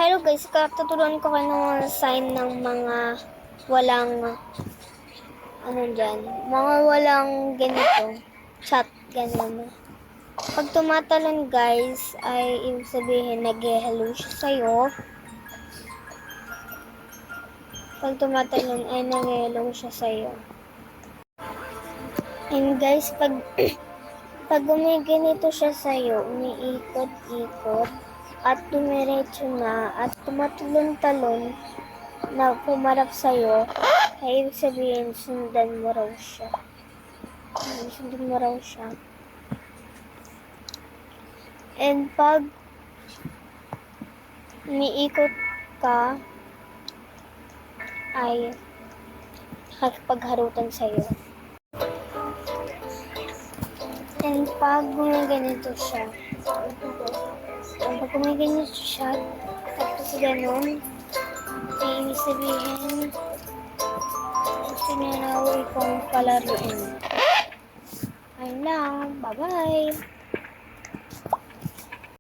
Hello guys, tuturuan ko kayo ng mga sign ng mga walang, mga walang ganito, chat, ganun. Pag tumatalon guys, ay ibig sabihin nag-hello siya sa'yo. Pag tumatalon ay nag-hello siya sa'yo. And guys, pag gumiganito siya sa'yo, umiikot-ikot, at dumiretso na, at tumatalon-talon na pumarap sa'yo, ay ibig sabihin, sundan mo raw siya. Sundan mo raw siya. And pag umiikot ka, ay nakakipagharutan sa'yo. And pag gumiganito siya, tapos ganun, ay ibig sabihin, gusto niya na ikong palaruin. Ayun lang, bye-bye!